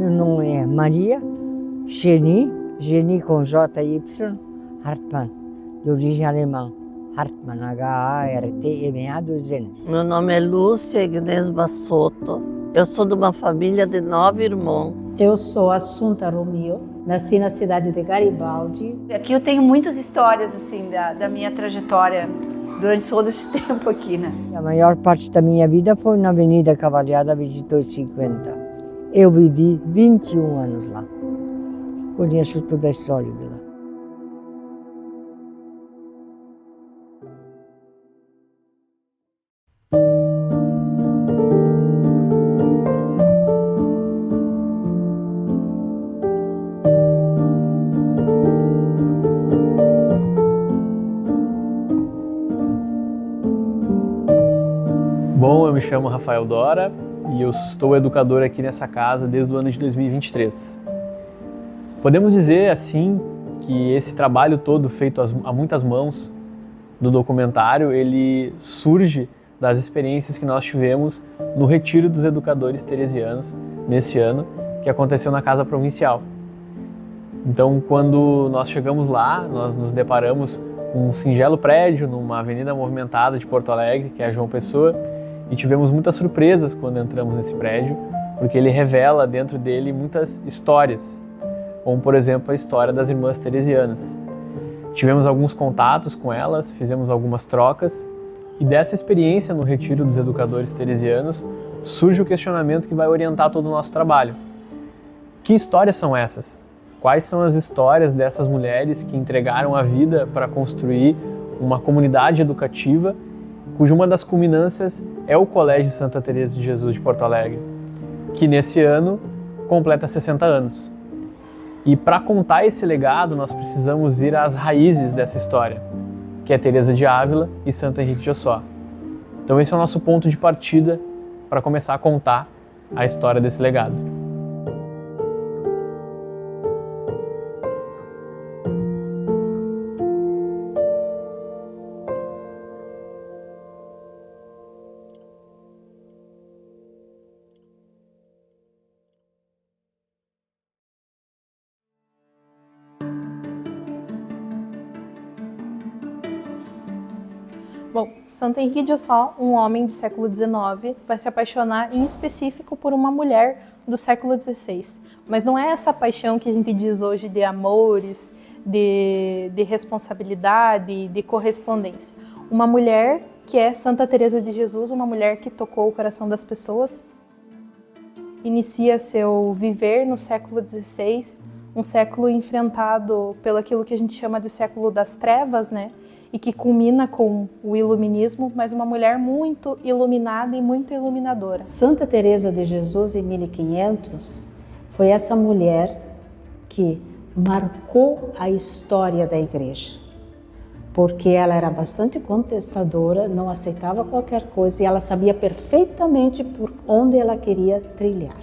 Meu nome é Maria Geni com J-Y, Hartmann, de origem alemã. Hartmann, H-A-R-T-M-A, 2 N. Meu nome é Lúcia Ignes Bassotto. Eu sou de uma família de 9 irmãos. Eu sou Assunta Romeo, nasci na cidade de Garibaldi. Aqui eu tenho muitas histórias assim da minha trajetória durante todo esse tempo aqui, né? A maior parte da minha vida foi na Avenida Cavaliada 2250. Eu vivi 21 anos lá. Conheço toda a história de lá. Bom, eu me chamo Rafael Dora e eu estou educador aqui nessa casa desde o ano de 2023. Podemos dizer, assim, que esse trabalho todo feito a muitas mãos do documentário, ele surge das experiências que nós tivemos no Retiro dos Educadores Teresianos, neste ano, que aconteceu na Casa Provincial. Então, quando nós chegamos lá, nós nos deparamos com um singelo prédio numa avenida movimentada de Porto Alegre, que é a João Pessoa, e tivemos muitas surpresas quando entramos nesse prédio, porque ele revela dentro dele muitas histórias, como por exemplo a história das Irmãs Teresianas. Tivemos alguns contatos com elas, fizemos algumas trocas, e dessa experiência no Retiro dos Educadores Teresianos surge o questionamento que vai orientar todo o nosso trabalho. Que histórias são essas? Quais são as histórias dessas mulheres que entregaram a vida para construir uma comunidade educativa, cuja uma das culminâncias é o Colégio Santa Teresa de Jesus de Porto Alegre, que nesse ano completa 60 anos. E para contar esse legado, nós precisamos ir às raízes dessa história, que é Teresa de Ávila e Santo Henrique de Ossó. Então esse é o nosso ponto de partida para começar a contar a história desse legado. Bom, Santo Henrique de Ossó, um homem do século XIX, vai se apaixonar em específico por uma mulher do século XVI. Mas não é essa paixão que a gente diz hoje de amores, de responsabilidade, de correspondência. Uma mulher que é Santa Teresa de Jesus, uma mulher que tocou o coração das pessoas. Inicia seu viver no século XVI, um século enfrentado pelo aquilo que a gente chama de século das trevas, né? E que culmina com o iluminismo, mas uma mulher muito iluminada e muito iluminadora. Santa Teresa de Jesus, em 1500, foi essa mulher que marcou a história da igreja, porque ela era bastante contestadora, não aceitava qualquer coisa e ela sabia perfeitamente por onde ela queria trilhar.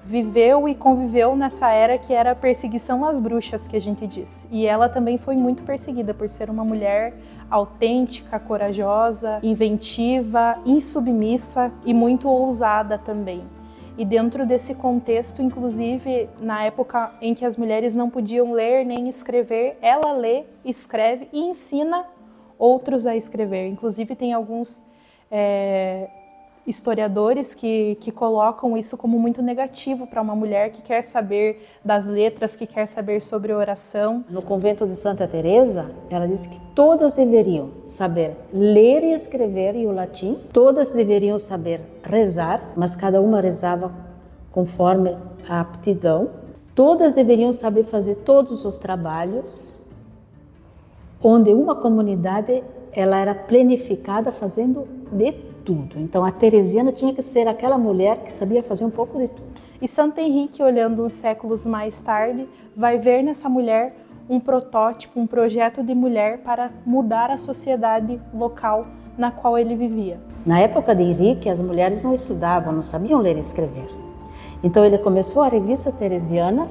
Viveu e conviveu nessa era que era a perseguição às bruxas, que a gente diz. E ela também foi muito perseguida por ser uma mulher autêntica, corajosa, inventiva, insubmissa e muito ousada também. E dentro desse contexto, inclusive, na época em que as mulheres não podiam ler nem escrever, ela lê, escreve e ensina outros a escrever. Inclusive, tem alguns historiadores que colocam isso como muito negativo para uma mulher que quer saber das letras, que quer saber sobre oração. No convento de Santa Teresa, ela disse que todas deveriam saber ler e escrever e o latim, todas deveriam saber rezar, mas cada uma rezava conforme a aptidão. Todas deveriam saber fazer todos os trabalhos, onde uma comunidade ela era planificada fazendo de tudo. Então a teresiana tinha que ser aquela mulher que sabia fazer um pouco de tudo. E Santo Henrique, olhando uns séculos mais tarde, vai ver nessa mulher um protótipo, um projeto de mulher para mudar a sociedade local na qual ele vivia. Na época de Henrique, as mulheres não estudavam, não sabiam ler e escrever. Então ele começou a revista teresiana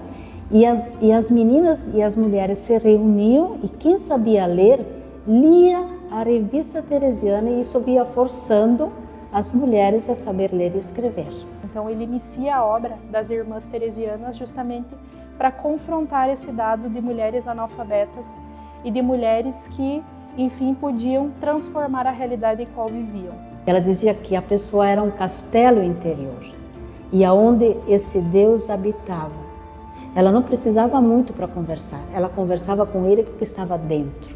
e as meninas e as mulheres se reuniam e quem sabia ler, lia a revista teresiana e isso ia forçando as mulheres a saber ler e escrever. Então ele inicia a obra das Irmãs Teresianas justamente para confrontar esse dado de mulheres analfabetas e de mulheres que, enfim, podiam transformar a realidade em qual viviam. Ela dizia que a pessoa era um castelo interior e aonde esse Deus habitava. Ela não precisava muito para conversar, ela conversava com ele porque estava dentro.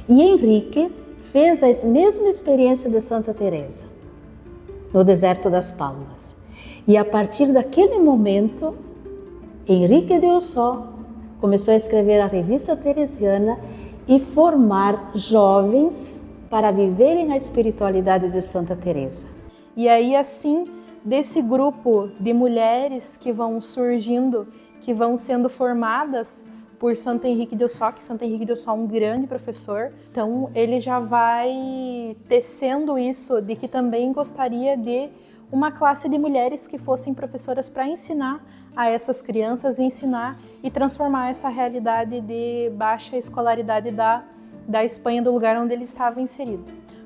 E Henrique fez a mesma experiência de Santa Teresa no deserto das Palmas. E a partir daquele momento, Henrique de Ossó começou a escrever a Revista Teresiana e formar jovens para viverem a espiritualidade de Santa Teresa. E aí, assim, desse grupo de mulheres que vão surgindo, que vão sendo formadas por Santo Henrique de Ossó, que Santo Henrique de Ossó é um grande professor, então ele já vai tecendo isso de que também gostaria de uma classe de mulheres que fossem professoras para ensinar a essas crianças, ensinar e transformar essa realidade de baixa escolaridade da Espanha, do lugar onde ele estava inserido.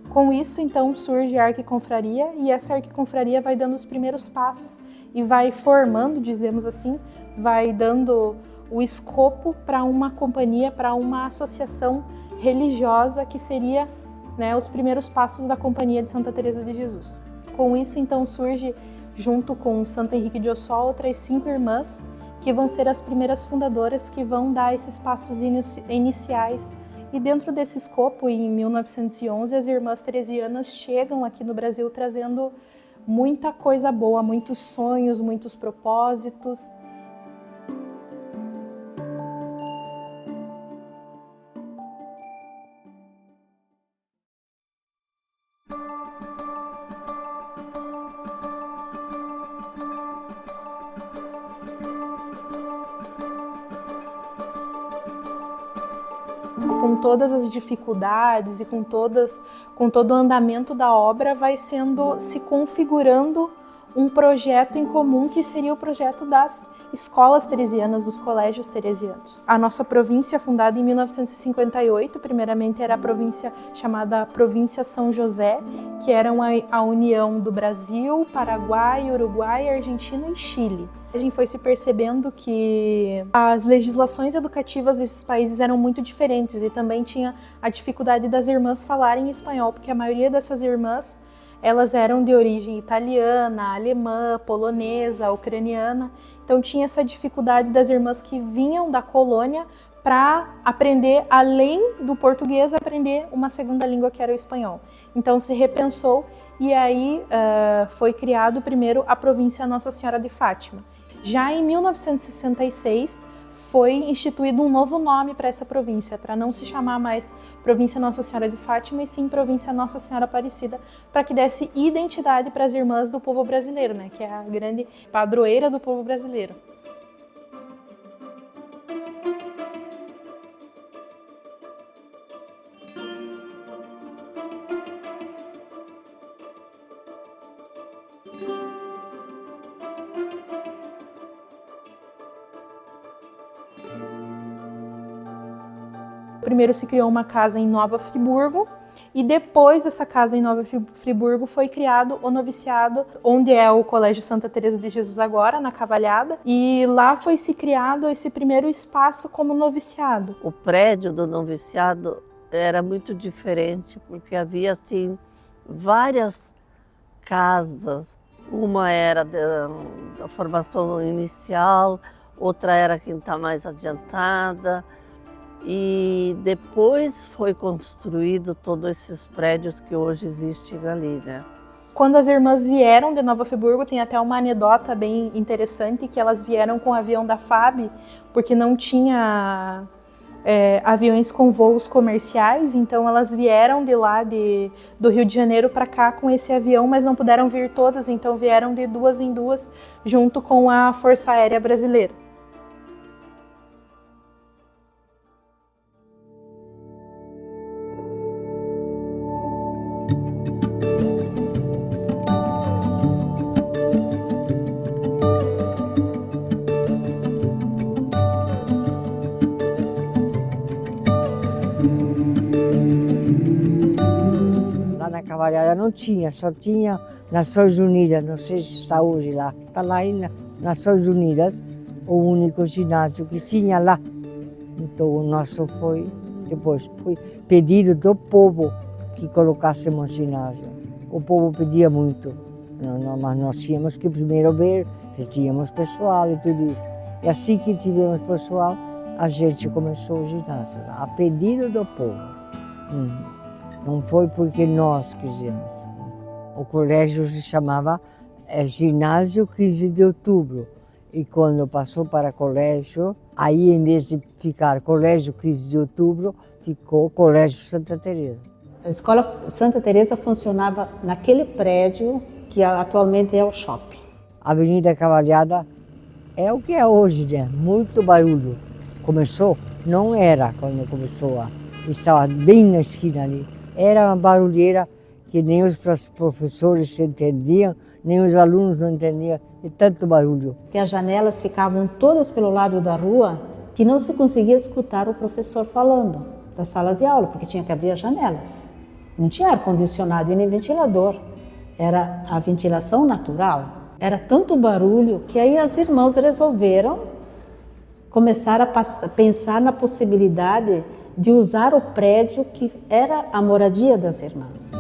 Com isso, então, surge a arquiconfraria e essa arquiconfraria vai dando os primeiros passos e vai formando, dizemos assim, vai dando o escopo para uma companhia, para uma associação religiosa que seria, né, os primeiros passos da Companhia de Santa Teresa de Jesus. Com isso, então, surge, junto com Santo Henrique de Ossó, outras 5 irmãs que vão ser as primeiras fundadoras que vão dar esses passos iniciais. E dentro desse escopo, em 1911, as Irmãs Teresianas chegam aqui no Brasil trazendo muita coisa boa, muitos sonhos, muitos propósitos. Com todas as dificuldades e com todo o andamento da obra, vai se configurando um projeto em comum que seria o projeto das escolas teresianas, dos colégios teresianos. A nossa província, fundada em 1958, primeiramente era a província chamada Província São José, que era a união do Brasil, Paraguai, Uruguai, Argentina e Chile. A gente foi se percebendo que as legislações educativas desses países eram muito diferentes e também tinha a dificuldade das irmãs falarem espanhol, porque a maioria dessas irmãs elas eram de origem italiana, alemã, polonesa, ucraniana. Então tinha essa dificuldade das irmãs que vinham da colônia para aprender, além do português, aprender uma segunda língua que era o espanhol. Então se repensou e aí foi criado primeiro a província Nossa Senhora de Fátima. Já em 1966 foi instituído um novo nome para essa província, para não se chamar mais Província Nossa Senhora de Fátima, e sim Província Nossa Senhora Aparecida, para que desse identidade para as irmãs do povo brasileiro, né, que é a grande padroeira do povo brasileiro. Primeiro se criou uma casa em Nova Friburgo e depois dessa casa em Nova Friburgo foi criado o noviciado, onde é o Colégio Santa Teresa de Jesus agora, na Cavalhada, e lá foi se criado esse primeiro espaço como noviciado. O prédio do noviciado era muito diferente, porque havia assim várias casas. Uma era da formação inicial, outra era quem está mais adiantada. E depois foi construído todos esses prédios que hoje existem ali, né? Quando as irmãs vieram de Nova Friburgo, tem até uma anedota bem interessante, que elas vieram com o avião da FAB, porque não tinha aviões com voos comerciais, então elas vieram de lá, do Rio de Janeiro para cá com esse avião, mas não puderam vir todas, então vieram de 2 em 2, junto com a Força Aérea Brasileira. Cavalhada não tinha, só tinha Nações Unidas, não sei se está hoje lá. Está lá em Nações Unidas, o único ginásio que tinha lá. Então o nosso depois foi pedido do povo que colocássemos ginásio. O povo pedia muito, mas nós tínhamos que primeiro ver se tínhamos pessoal e tudo isso. E assim que tivemos pessoal, a gente começou o ginásio, a pedido do povo. Não foi porque nós quisemos. O colégio se chamava Ginásio 15 de Outubro. E quando passou para colégio, aí em vez de ficar Colégio 15 de Outubro, ficou Colégio Santa Teresa. A escola Santa Teresa funcionava naquele prédio que atualmente é o shopping. A Avenida Cavalhada é o que é hoje, né? Muito barulho. Começou? Não era quando começou, estava bem na esquina ali. Era uma barulheira que nem os professores entendiam, nem os alunos não entendiam, de tanto barulho. Que as janelas ficavam todas pelo lado da rua, que não se conseguia escutar o professor falando das salas de aula, porque tinha que abrir as janelas. Não tinha ar-condicionado e nem ventilador, era a ventilação natural. Era tanto barulho que aí as irmãs resolveram começar a pensar na possibilidade de usar o prédio que era a moradia das irmãs.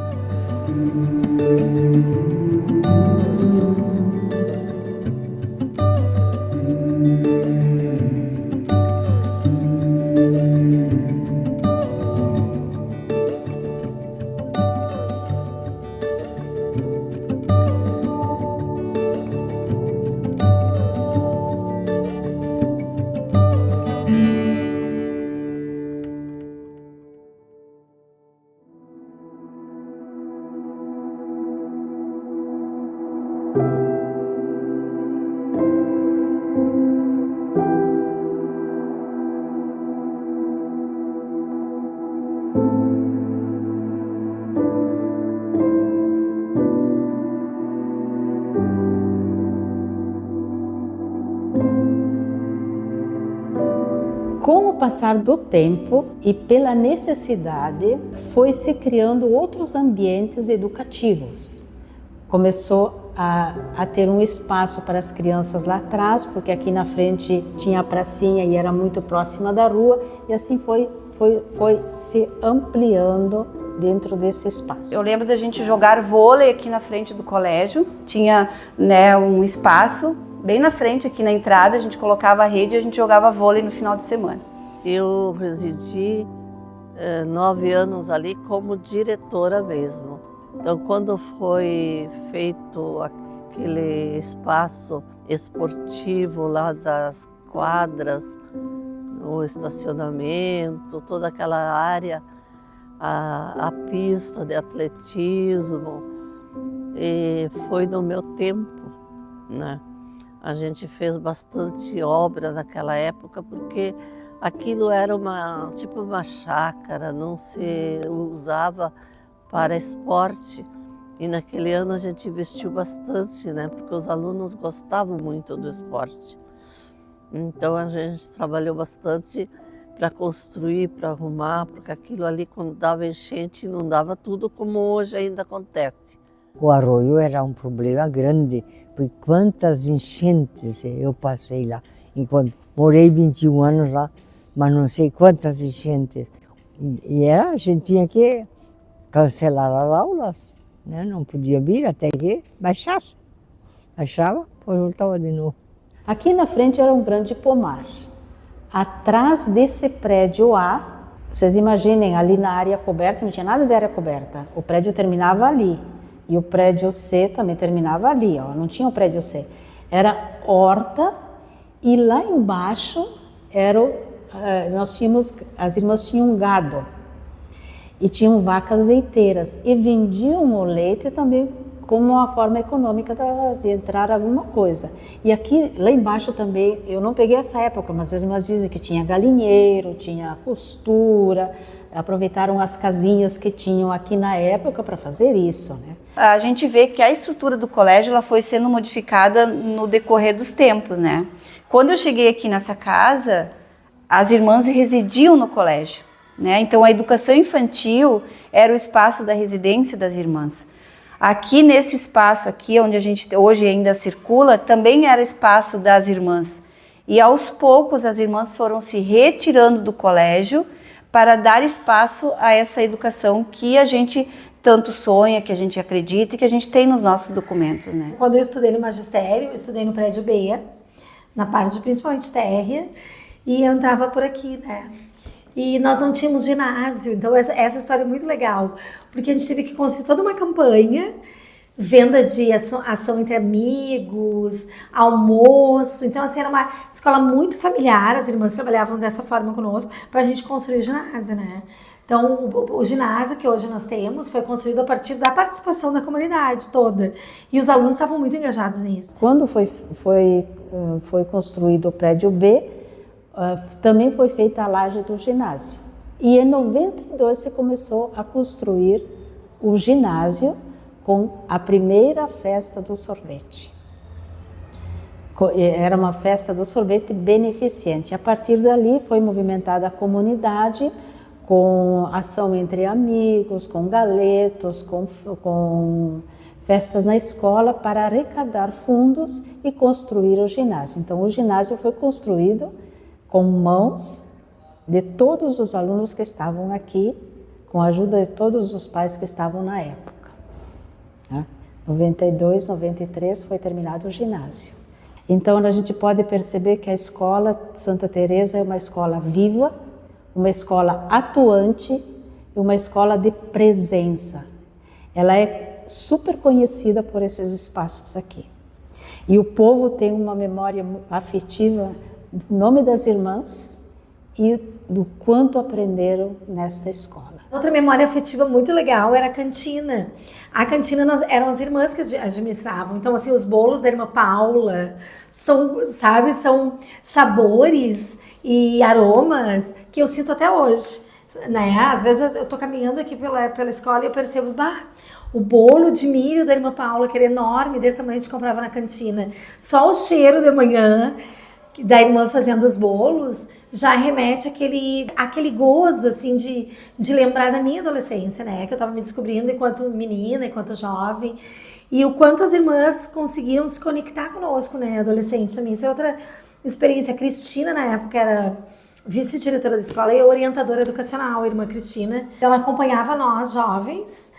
Com o passar do tempo e pela necessidade, foi se criando outros ambientes educativos. Começou a ter um espaço para as crianças lá atrás, porque aqui na frente tinha a pracinha e era muito próxima da rua, e assim foi se ampliando dentro desse espaço. Eu lembro da gente jogar vôlei aqui na frente do colégio, tinha, né, um espaço bem na frente, aqui na entrada, a gente colocava a rede e a gente jogava vôlei no final de semana. Eu residi 9 anos ali como diretora mesmo. Então, quando foi feito aquele espaço esportivo lá das quadras, o estacionamento, toda aquela área, a pista de atletismo, e foi no meu tempo, né? A gente fez bastante obra naquela época, porque aquilo era tipo uma chácara, não se usava para esporte. E naquele ano a gente investiu bastante, né? Porque os alunos gostavam muito do esporte. Então a gente trabalhou bastante para construir, para arrumar, porque aquilo ali, quando dava enchente, não dava tudo como hoje ainda acontece. O arroio era um problema grande, porque quantas enchentes eu passei lá. Enquanto morei 21 anos lá, mas não sei quantas enchentes. E a gente tinha que cancelar as aulas, né? Não podia vir até que baixasse. Baixava, depois voltava de novo. Aqui na frente era um grande pomar. Atrás desse prédio A, vocês imaginem, ali na área coberta, não tinha nada de área coberta. O prédio terminava ali. E o prédio C também terminava ali, ó. Não tinha o prédio C. Era horta e lá embaixo as irmãs tinham gado e tinham vacas leiteiras e vendiam o leite também como uma forma econômica de entrar alguma coisa. E aqui, lá embaixo também, eu não peguei essa época, mas as irmãs dizem que tinha galinheiro, tinha costura, aproveitaram as casinhas que tinham aqui na época para fazer isso, né? A gente vê que a estrutura do colégio ela foi sendo modificada no decorrer dos tempos, né? Quando eu cheguei aqui nessa casa, as irmãs residiam no colégio, né? Então a educação infantil era o espaço da residência das irmãs. Aqui nesse espaço aqui, onde a gente hoje ainda circula, também era espaço das irmãs. E aos poucos as irmãs foram se retirando do colégio para dar espaço a essa educação que a gente tanto sonha, que a gente acredita e que a gente tem nos nossos documentos, né? Quando eu estudei no magistério, eu estudei no prédio B, na parte principalmente térrea, e eu entrava por aqui, né? E nós não tínhamos ginásio, então essa história é muito legal, porque a gente teve que construir toda uma campanha, venda de ação entre amigos, almoço, então assim, era uma escola muito familiar, as irmãs trabalhavam dessa forma conosco, para a gente construir o ginásio, né? Então, o ginásio que hoje nós temos foi construído a partir da participação da comunidade toda, e os alunos estavam muito engajados nisso. Quando foi construído o prédio B, também foi feita a laje do ginásio. E em 92 se começou a construir o ginásio com a primeira festa do sorvete. Era uma festa do sorvete beneficente. A partir dali foi movimentada a comunidade com ação entre amigos, com galetos, com festas na escola para arrecadar fundos e construir o ginásio. Então o ginásio foi construído com mãos de todos os alunos que estavam aqui, com a ajuda de todos os pais que estavam na época. 92, 93 foi terminado o ginásio. Então a gente pode perceber que a escola Santa Teresa é uma escola viva, uma escola atuante e uma escola de presença. Ela é super conhecida por esses espaços aqui. E o povo tem uma memória afetiva do nome das irmãs e do quanto aprenderam nesta escola. Outra memória afetiva muito legal era a cantina. A cantina eram as irmãs que administravam. Então, assim, os bolos da irmã Paula são sabores e aromas que eu sinto até hoje, né? Às vezes eu tô caminhando aqui pela escola e eu percebo, o bolo de milho da irmã Paula, que era enorme, desse tamanho a gente comprava na cantina. Só o cheiro de manhã da irmã fazendo os bolos já remete aquele gozo, assim, de lembrar da minha adolescência, né? Que eu tava me descobrindo enquanto menina, enquanto jovem. E o quanto as irmãs conseguiram se conectar conosco, né? Adolescente também. Isso é outra experiência. A Cristina, na época, era vice-diretora da escola e orientadora educacional, a irmã Cristina. Ela acompanhava nós, jovens,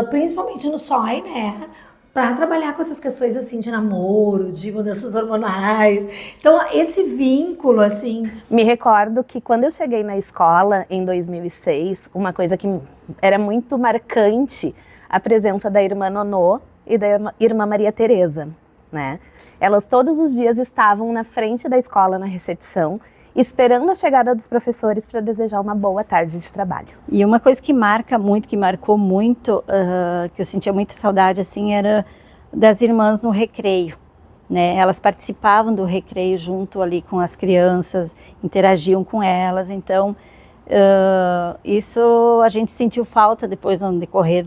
principalmente no SOI, né? Para trabalhar com essas questões, assim, de namoro, de mudanças hormonais. Então, esse vínculo, assim... Me recordo que quando eu cheguei na escola, em 2006, uma coisa que era muito marcante, a presença da irmã Nonô e da irmã Maria Teresa, né? Elas todos os dias estavam na frente da escola, na recepção, esperando a chegada dos professores para desejar uma boa tarde de trabalho. E uma coisa que marcou muito, que eu sentia muita saudade, assim, era das irmãs no recreio, né? Elas participavam do recreio junto ali com as crianças, interagiam com elas, então isso a gente sentiu falta depois no decorrer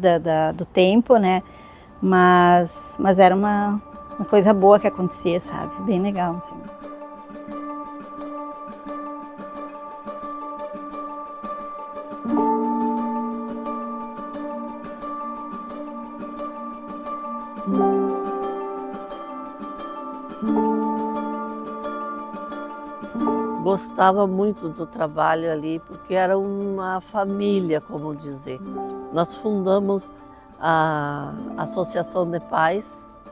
do tempo, né? Mas era uma coisa boa que acontecia, sabe? Bem legal, assim. Gostava muito do trabalho ali, porque era uma família, como dizer. Nós fundamos a Associação de Pais,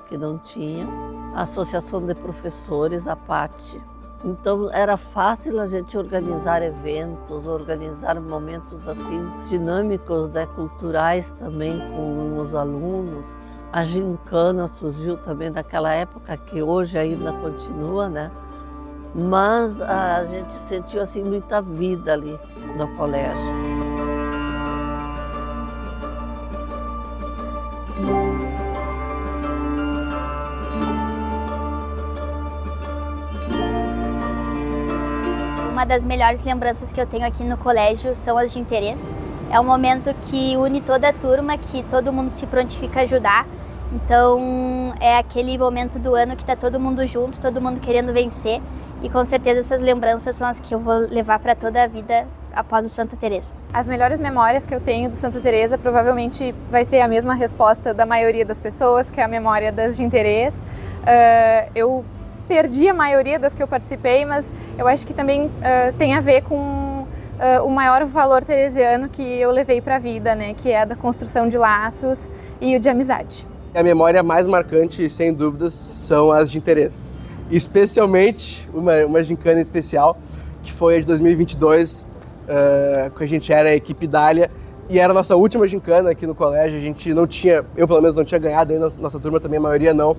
que não tinha, a Associação de Professores, a PAT. Então era fácil a gente organizar eventos, organizar momentos assim dinâmicos, né, culturais também com os alunos. A gincana surgiu também naquela época, que hoje ainda continua, né? Mas a gente sentiu assim muita vida ali no colégio. Uma das melhores lembranças que eu tenho aqui no colégio são as ginterês. É um momento que une toda a turma, que todo mundo se prontifica a ajudar. Então é aquele momento do ano que está todo mundo junto, todo mundo querendo vencer. E com certeza essas lembranças são as que eu vou levar para toda a vida após o Santa Teresa? As melhores memórias que eu tenho do Santa Teresa provavelmente vai ser a mesma resposta da maioria das pessoas, que é a memória das ginterês. Eu perdi a maioria das que eu participei, mas eu acho que também tem a ver com o maior valor teresiano que eu levei para a vida, né, que é a da construção de laços e o de amizade. A memória mais marcante, sem dúvidas, são as ginterês. Especialmente uma gincana especial, que foi a de 2022, que a gente era a equipe Dália, e era a nossa última gincana aqui no colégio. A gente não tinha, eu pelo menos não tinha ganhado ainda, nossa turma também, a maioria não.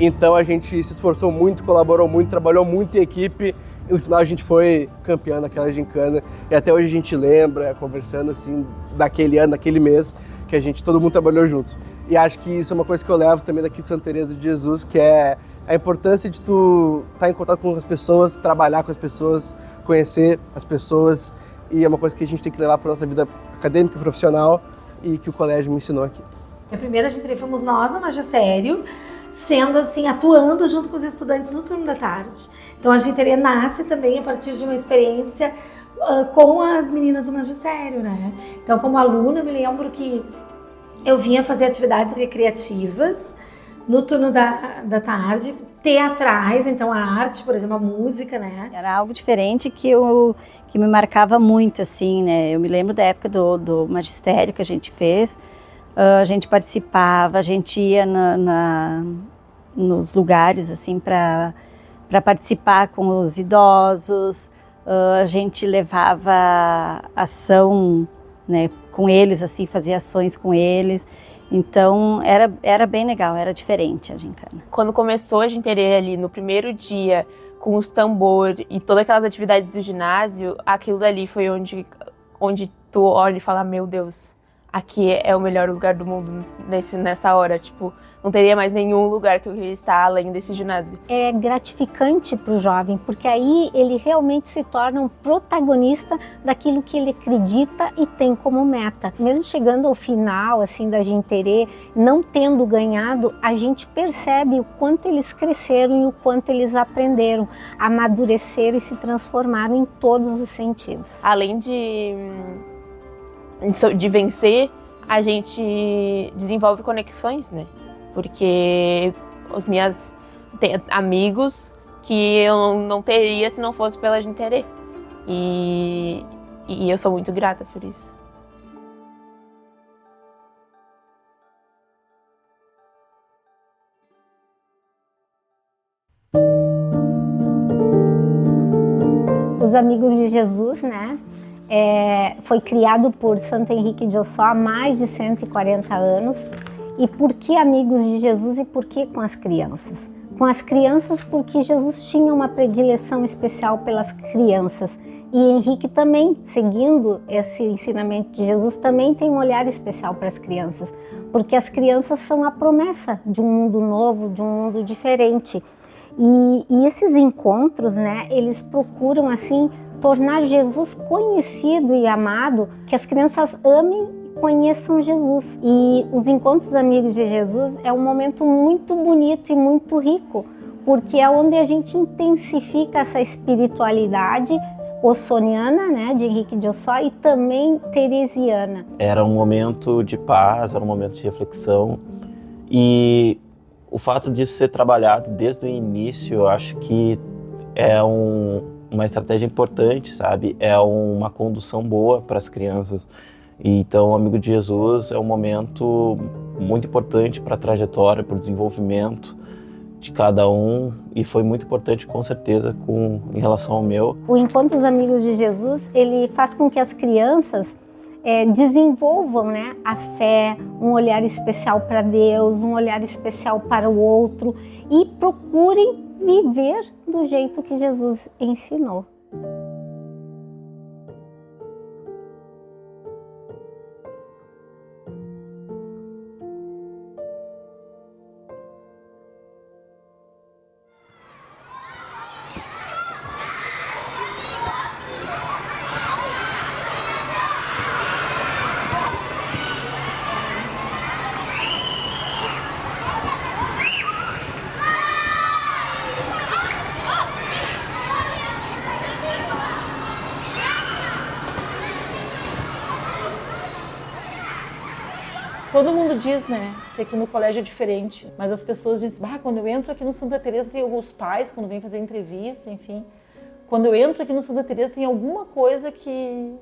Então a gente se esforçou muito, colaborou muito, trabalhou muito em equipe, e no final a gente foi campeão daquela gincana. E até hoje a gente lembra, conversando assim, daquele ano, daquele mês, que todo mundo trabalhou junto. E acho que isso é uma coisa que eu levo também daqui de Santa Teresa de Jesus, que é a importância de tu estar em contato com as pessoas, trabalhar com as pessoas, conhecer as pessoas, e é uma coisa que a gente tem que levar para a nossa vida acadêmica e profissional, e que o colégio me ensinou aqui. A primeira ginterê fomos nós, o magistério, sendo assim, atuando junto com os estudantes no turno da tarde. Então a ginterê nasce também a partir de uma experiência com as meninas do magistério, né? Então, como aluna, eu me lembro que eu vinha fazer atividades recreativas no turno da tarde, teatrais, então a arte, por exemplo, a música, né? Era algo diferente que me marcava muito, assim, né? Eu me lembro da época do magistério que a gente fez, a gente participava, a gente ia nos lugares, assim, para participar com os idosos, a gente levava ação, né, com eles, assim, fazia ações com eles. Então era bem legal, era diferente a gincana. Quando começou a ginterê ali no primeiro dia, com os tambor e todas aquelas atividades do ginásio, aquilo dali foi onde tu olha e fala, meu Deus, aqui é o melhor lugar do mundo nessa hora, tipo, não teria mais nenhum lugar que eu queria estar além desse ginásio. É gratificante para o jovem, porque aí ele realmente se torna um protagonista daquilo que ele acredita e tem como meta. Mesmo chegando ao final assim da ginterê, não tendo ganhado, a gente percebe o quanto eles cresceram e o quanto eles aprenderam, amadureceram e se transformaram em todos os sentidos. Além de vencer, a gente desenvolve conexões, né? Porque os meus amigos que eu não teria se não fosse pela ginterê. E eu sou muito grata por isso. Os Amigos de Jesus, né? Foi criado por Santo Henrique de Ossó há mais de 140 anos. E por que Amigos de Jesus e por que com as crianças? Com as crianças porque Jesus tinha uma predileção especial pelas crianças. E Henrique também, seguindo esse ensinamento de Jesus, também tem um olhar especial para as crianças. Porque as crianças são a promessa de um mundo novo, de um mundo diferente. E esses encontros, né, eles procuram assim tornar Jesus conhecido e amado, que as crianças amem e conheçam Jesus. E os encontros dos Amigos de Jesus é um momento muito bonito e muito rico, porque é onde a gente intensifica essa espiritualidade ossoniana, né, de Henrique de Ossó, e também teresiana. Era um momento de paz, era um momento de reflexão, e o fato disso ser trabalhado desde o início, eu acho que é uma estratégia importante, sabe? É uma condução boa para as crianças. Então, o Amigo de Jesus é um momento muito importante para a trajetória, para o desenvolvimento de cada um, e foi muito importante, com certeza, em relação ao meu. O Encontro dos Amigos de Jesus, ele faz com que as crianças desenvolvam, né, a fé, um olhar especial para Deus, um olhar especial para o outro, e procurem viver do jeito que Jesus ensinou. Todo mundo diz, né, que aqui no colégio é diferente, mas as pessoas dizem, quando eu entro aqui no Santa Teresa tem alguns pais, quando vêm fazer entrevista, enfim. Quando eu entro aqui no Santa Teresa tem alguma coisa que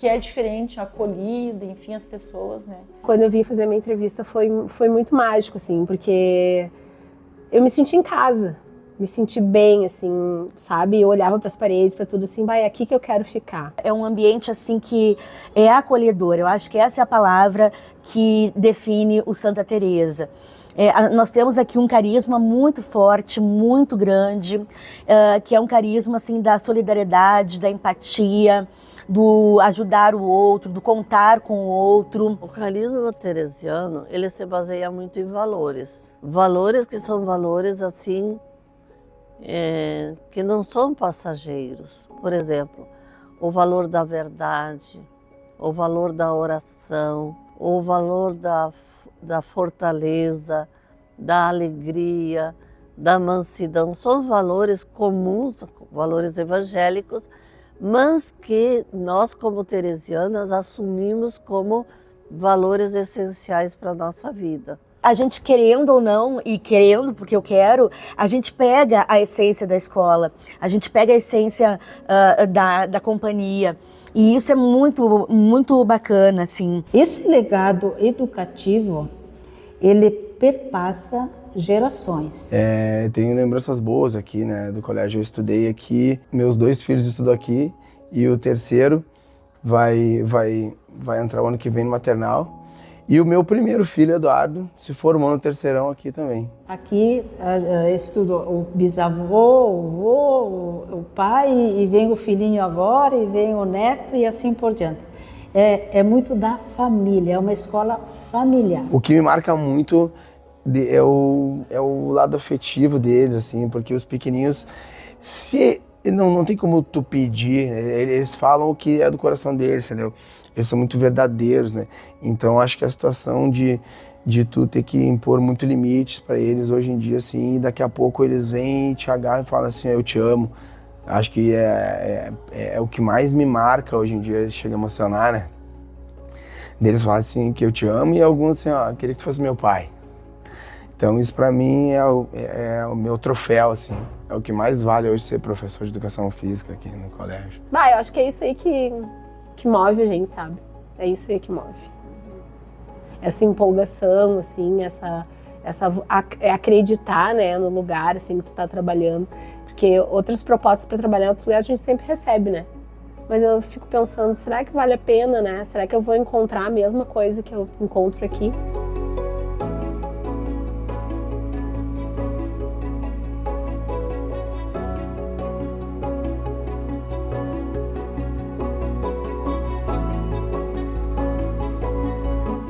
é diferente, a acolhida, enfim, as pessoas, né. Quando eu vim fazer a minha entrevista foi muito mágico, assim, porque eu me senti em casa, me senti bem, assim, sabe? Eu olhava para as paredes, para tudo assim, é aqui que eu quero ficar. É um ambiente, assim, que é acolhedor. Eu acho que essa é a palavra que define o Santa Teresa. Nós temos aqui um carisma muito forte, muito grande, que é um carisma, assim, da solidariedade, da empatia, do ajudar o outro, do contar com o outro. O carisma teresiano, ele se baseia muito em valores. Valores que são valores, assim, que não são passageiros. Por exemplo, o valor da verdade, o valor da oração, o valor da fortaleza, da alegria, da mansidão. São valores comuns, valores evangélicos, mas que nós, como teresianas, assumimos como valores essenciais para a nossa vida. A gente, querendo ou não, e querendo porque eu quero, a gente pega a essência da escola, a gente pega a essência da companhia. E isso é muito, muito bacana, assim. Esse legado educativo, ele perpassa gerações. Tenho lembranças boas aqui, né, do colégio. Eu estudei aqui, meus 2 filhos estudam aqui e o terceiro vai entrar o ano que vem no maternal. E o meu primeiro filho, Eduardo, se formou no terceirão aqui também. Aqui estudou o bisavô, o vô, o pai, e vem o filhinho agora, e vem o neto, e assim por diante. É muito da família, é uma escola familiar. O que me marca muito é o lado afetivo deles, assim, porque os pequenininhos, não tem como tu pedir, eles falam o que é do coração deles, entendeu? Eles são muito verdadeiros, né? Então acho que a situação de tu ter que impor muito limites para eles hoje em dia, assim, e daqui a pouco eles vêm, te agarram e falam assim, eu te amo. Acho que é o que mais me marca hoje em dia, chega a emocionar, né? Deles falam assim, que eu te amo, e alguns assim, queria que tu fosse meu pai. Então isso para mim é o meu troféu, assim. É o que mais vale hoje ser professor de educação física aqui no colégio. Eu acho que é isso aí que move a gente, sabe? É isso aí que move. Essa empolgação, assim, acreditar, né, no lugar, assim, que tu tá trabalhando. Porque outras propostas para trabalhar em outros lugares a gente sempre recebe, né? Mas eu fico pensando, será que vale a pena, né? Será que eu vou encontrar a mesma coisa que eu encontro aqui?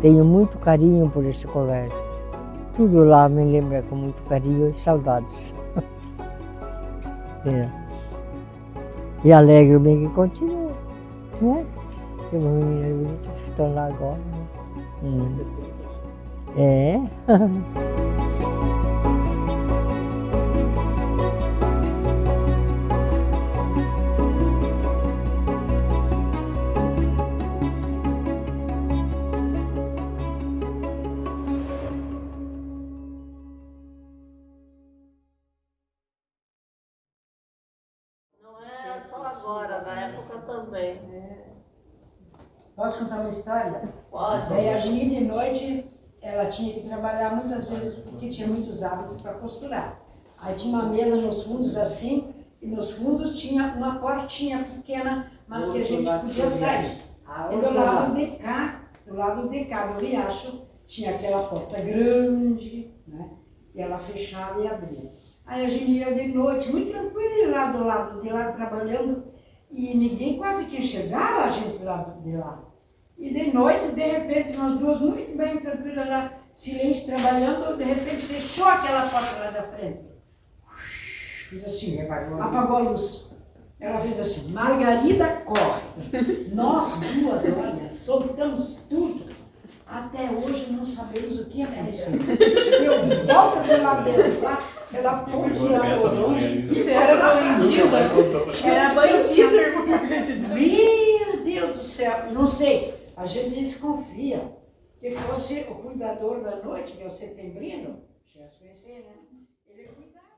Tenho muito carinho por esse colégio. Tudo lá me lembra com muito carinho e saudades. E alegro-me que continua, né? Tem uma menina bonita que estão lá agora. Né? Posso contar uma história? Pode. Daí a Geni, de noite, ela tinha que trabalhar muitas vezes porque tinha muitos hábitos para costurar. Aí tinha uma mesa nos fundos assim, e nos fundos tinha uma portinha pequena, mas que a gente podia sair. E do lado de cá do riacho, tinha aquela porta grande, né? E ela fechava e abria. Aí a Geni ia de noite, muito tranquila, lá do lado de lá, trabalhando, e ninguém quase que enxergava a gente lá de lá. E de noite, de repente, nós duas muito bem tranquilas lá, silêncio, trabalhando, de repente fechou aquela porta lá da frente. Fiz assim, apagou a luz. Ela fez assim, Margarida corre. Nós duas, olha, soltamos tudo. Até hoje não sabemos o que aconteceu. Deu volta pela beira lá, pela ponte lá. Você era bandida? Era bandida, irmã Margarida. Meu Deus do céu, não sei. A gente desconfia. que fosse o cuidador da noite, que é o setembrino, já se conhecer, né? Ele cuidava.